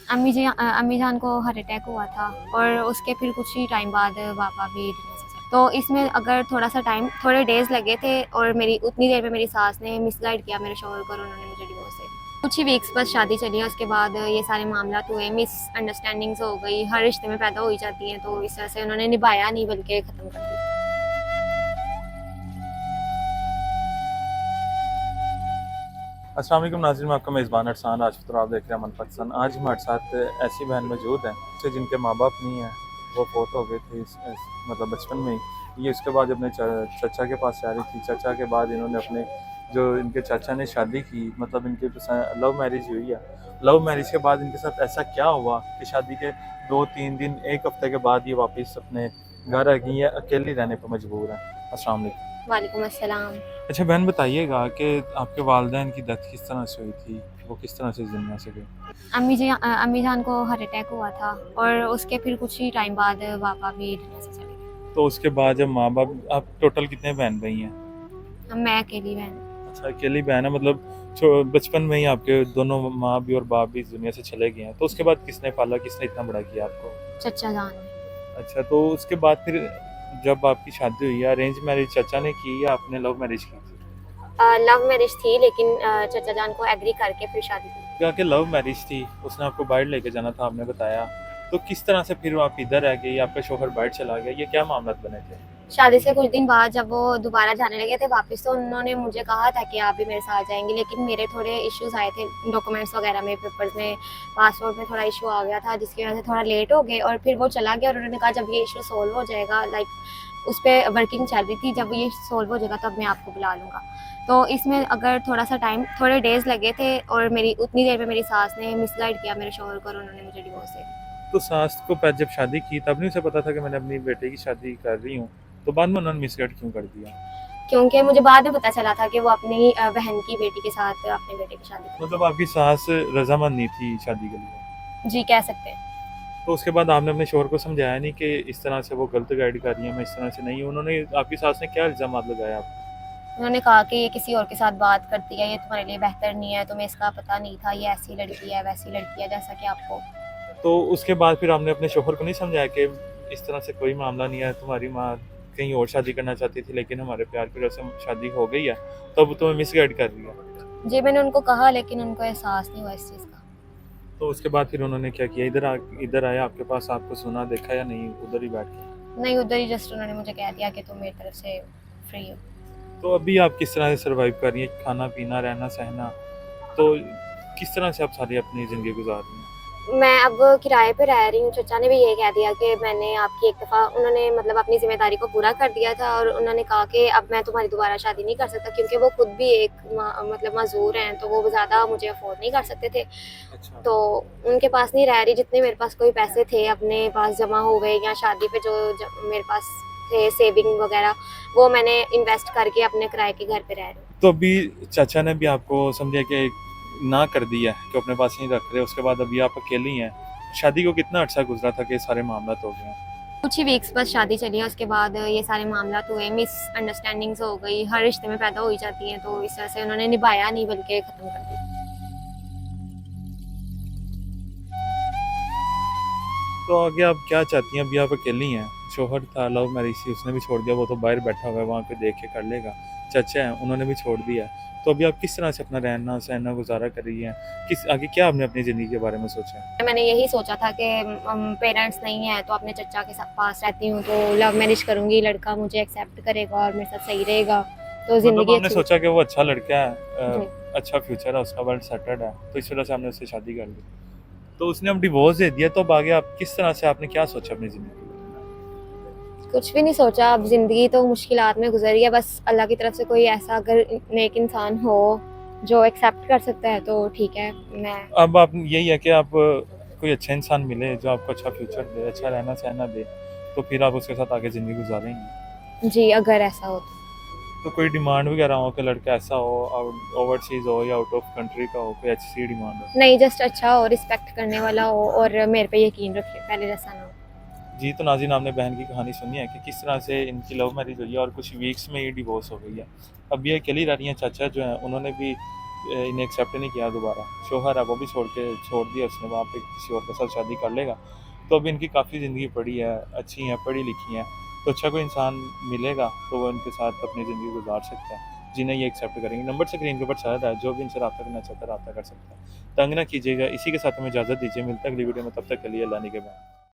अम्मी जान को हार्ट अटैक हुआ था और उसके फिर कुछ ही टाइम बाद पापा भी दुनिया से चले। तो इसमें अगर थोड़ा-सा टाइम थोड़े डेज़ लगे थे और मेरी उतनी देर में मेरी सास ने मिसगाइड किया मेरे शौहर को और उन्होंने मुझे डिवोर्स दे दिया। कुछ ही वीक्स बस शादी चली है, उसके बाद ये सारे मामलात हुए, मिसअंडरस्टैंडिंग्स हो गई, हर रिश्ते में पैदा हो ही जाती हैं, तो इस तरह से उन्होंने निभाया नहीं बल्कि ख़त्म कर दिया। अस्सलाम वालेकुम नाज़रीन, मैं आपका मेज़बान अरसान राजपूत और आप देख रहे हैं अमन पाकिस्तान। आज हमारे साथ ऐसी बहन मौजूद हैं से जिनके माँ बाप नहीं हैं, वो फोत हो गए थे मतलब बचपन में ही। ये उसके बाद अपने चचा के पास जा रही थी। चचा के बाद इन्होंने अपने जो इनके चाचा ने शादी की, मतलब इनके लव मैरिज हुई है। लव मैरिज के बाद इनके साथ ऐसा क्या हुआ कि शादी के 2-3 दिन 1 हफ्ते के बाद ये वापस अपने घर आ गई है, अकेली रहने पर मजबूर हैं। अस्सलाम वालेकुम। वालेकुम अस्सलाम। अच्छा बहन, बताइएगा कि आपके वालिदैन की डेथ किस तरह से हुई थी, वो किस तरह से इस दुनिया से गए? अम्मी जान को हार्ट अटैक हुआ था और उसके फिर कुछ ही टाइम बाद पापा भी दुनिया से चले गए। तो उसके बाद जब माँ बाप, आप टोटल कितने बहन भाई हैं? मैं अकेली बहन। अच्छा, अकेली बहन है, मतलब बचपन में ही आपके दोनों माँ भी और बाप भी इस दुनिया से चले गए हैं। तो उसके बाद किसने पाला, किसने इतना बड़ा किया आपको? चचा जान ने। अच्छा, तो उसके बाद फिर जब आपकी शादी हुई, अरेंज मैरिज चाचा ने की या आपने लव मैरिज की थी? लव मैरिज थी लेकिन चचा जान को एग्री करके फिर शादी की। क्या कि लव मैरिज थी, उसने आपको बाहर लेके जाना था, आपने बताया। तो किस तरह से फिर आप इधर रह गए या आपका शौहर बाहर चला गया, ये क्या मामला बने थे? शादी से कुछ दिन बाद जब वो दोबारा जाने लगे थे वापस, तो उन्होंने मुझे कहा था कि आप भी मेरे साथ जाएंगे, लेकिन मेरे थोड़े इश्यूज आए थे डॉक्यूमेंट्स वगैरह में, पेपर्स में, पासपोर्ट में थोड़ा इशू आ गया था जिसकी वजह से थोड़ा लेट हो गए। और फिर वो चला गया और उन्होंने कहा जब ये इशू सोल्व हो जाएगा, लाइक उस पर वर्किंग चल रही थी, जब ये सोल्व हो जाएगा तब मैं आपको बुला लूँगा। तो इसमें अगर थोड़ा-सा टाइम थोड़े डेज़ लगे थे और मेरी उतनी देर में मेरी सास ने मिसगाइड किया मेरे शौहर को और उन्होंने मुझे डिवोर्स दे दिया। तो सास को जब शादी की तब नहीं उसे पता था कि मैंने अपनी बेटे की शादी कर रही हूँ, तो बाद में उन्होंने मिसगाइड क्यों कर दिया? क्योंकि मुझे बाद में पता चला था कि वो अपनी बहन की बेटी के साथ अपने बेटे की शादी कर। मतलब आपकी सास रजामंद नहीं थी शादी के लिए? जी, कह सकते हैं। तो उसके बाद आपने अपने शोहर को समझाया नहीं कि इस तरह से वो गलत गाइड कर रही है, मैं इस तरह से नहीं हूँ? उन्होंने, आपकी सास ने क्या इल्जाम लगाया आप? उन्होंने कहा कि ये किसी और के साथ बात करती है, ये तुम्हारे लिए बेहतर नहीं है, तुम्हें इसका पता नहीं था, ये ऐसी लड़की है, वैसी लड़की है, जैसा कि आपको। तो उसके बाद फिर आपने अपने शोहर को नहीं समझाया कि इस तरह से कोई मामला नहीं है, तुम्हारी माँ कहीं और शादी करना चाहती थी लेकिन हमारे प्यार की वजह से शादी हो गई है, तो अब तुम्हें मिसगाइड कर रही है? जी, मैंने उनको कहा लेकिन उनको एहसास नहीं हुआ इस चीज़ का। तो उसके बाद फिर उन्होंने क्या किया, इधर आया आपके पास, आपको सुना देखा या नहीं, उधर ही बैठ गए? नहीं, उधर ही जस्ट उन्होंने मुझे कह दिया कि तुम मेरी तरफ से फ्री हो। तो अभी आप किस तरह से सर्वाइव कर रही हैं, खाना पीना रहना सहना, तो किस तरह से आप सारी अपनी ज़िंदगी गुजार रही हैं? मैं अब किराए पे रह रही हूँ। चचा ने भी यही कह दिया कि मैंने आपकी एक दफ़ा, उन्होंने मतलब अपनी ज़िम्मेदारी को पूरा कर दिया था और उन्होंने कहा कि अब मैं तुम्हारी दोबारा शादी नहीं कर सकता, क्योंकि वो खुद भी एक मतलब मज़दूर हैं, तो वो ज़्यादा मुझे अफ़ोर्ड नहीं कर सकते थे। अच्छा। तो उनके पास नहीं रह रही, जितने मेरे पास कोई पैसे थे अपने पास जमा हो गए या शादी पे जो मेरे पास थे सेविंग वगैरह, वो मैंने इन्वेस्ट करके अपने किराए के घर पे रह रही हूँ। तो अभी चाचा ने भी आपको समझा कि ना कर दिया है कि अपने पास नहीं रख रहे, उसके बाद अभी आप अकेली हैं। शादी को कितना अर्सा गुजरा था कि ये सारे मामला हो गए हैं? कुछ ही वीक्स बस शादी चली है, उसके बाद ये सारे मामलात हुए, मिसअंडरस्टैंडिंग्स हो गई, हर रिश्ते में पैदा हो ही जाती हैं, तो इस तरह से उन्होंने निभाया नहीं बल्कि ख़त्म कर दिया। तो आगे आप क्या चाहती हैं? अभी आप अकेली हैं, शौहर था, लव मैरिज थी, उसने भी छोड़ दिया, वो तो बाहर बैठा हुआ है, वहाँ पे देख के कर लेगा। चाचा हैं, उन्होंने भी छोड़ दिया। तो अभी आप किस तरह से अपना रहना सहना गुजारा कर रही हैं? किस आगे क्या आपने अपनी ज़िंदगी के बारे में सोचा है? मैंने यही सोचा था कि पेरेंट्स नहीं है तो अपने चचा के पास रहती हूँ, तो लव मैरिज करूँगी, लड़का मुझे एक्सेप्ट करेगा और मेरे साथ सही रहेगा, तो मतलब ज़िंदगी आपने अच्छी। सोचा कि वो अच्छा लड़का है, जी। अच्छा फ्यूचर है उसका, वेल सेटल्ड है, तो इस वजह से आपने उससे शादी कर ली। तो उसने अब डिवोर्स दे दिया, तो अब आगे आप किस तरह से, आपने क्या सोचा अपनी ज़िंदगी के कुछ भी नहीं सोचा, अब ज़िंदगी तो मुश्किलात में गुजरी है, बस अल्लाह की तरफ से कोई ऐसा अगर नेक इंसान हो जो एक्सेप्ट कर सकता है तो ठीक है। मैं लिए? अब आप, यही है कि आप कोई अच्छा इंसान मिले जो आपको अच्छा फ्यूचर दे, अच्छा रहना सहना दे, तो फिर आप उसके साथ आगे ज़िंदगी गुजारेंगे। जी, अगर ऐसा हो तो। तो कोई डिमांड वगैरह हो कि लड़का ऐसा हो, ओवरसीज़ हो या आउट ऑफ कंट्री का हो, कोई अच्छी डिमांड हो? नहीं, जस्ट अच्छा हो, रिस्पेक्ट करने वाला हो और मेरे पे यकीन रखे, पहले जैसा ना हो। जी, तो नाज़रीन, आपने बहन की कहानी सुनी है कि किस तरह से इनकी लव मैरिज हुई है और कुछ वीक्स में ही डिवोर्स हो गई है। अब ये अकेली रह रही हैं। चाचा जो हैं उन्होंने भी इन्हें एक्सेप्ट नहीं किया दोबारा, शोहर है वो भी छोड़ दिया उसने, वहाँ पे किसी और के साथ शादी कर लेगा, तो अब इनकी काफ़ी ज़िंदगी पड़ी है, अच्छी हैं, पढ़ी लिखी हैं, तो अच्छा कोई इंसान मिलेगा तो वो इनके साथ अपनी ज़िंदगी गुजार सकता है, जिन्हें ये एक्सेप्ट करेंगे। नंबर स्क्रीन के ऊपर चल रहा है, जो भी इनसे रब्ता करना चाहता है रब्ता कर सकता है। तंग ना कीजिएगा, इसी के साथ हमें इजाज़त दीजिए, मिलता है अगली वीडियो में, तब तक के लिए अल्लाह निगहबान।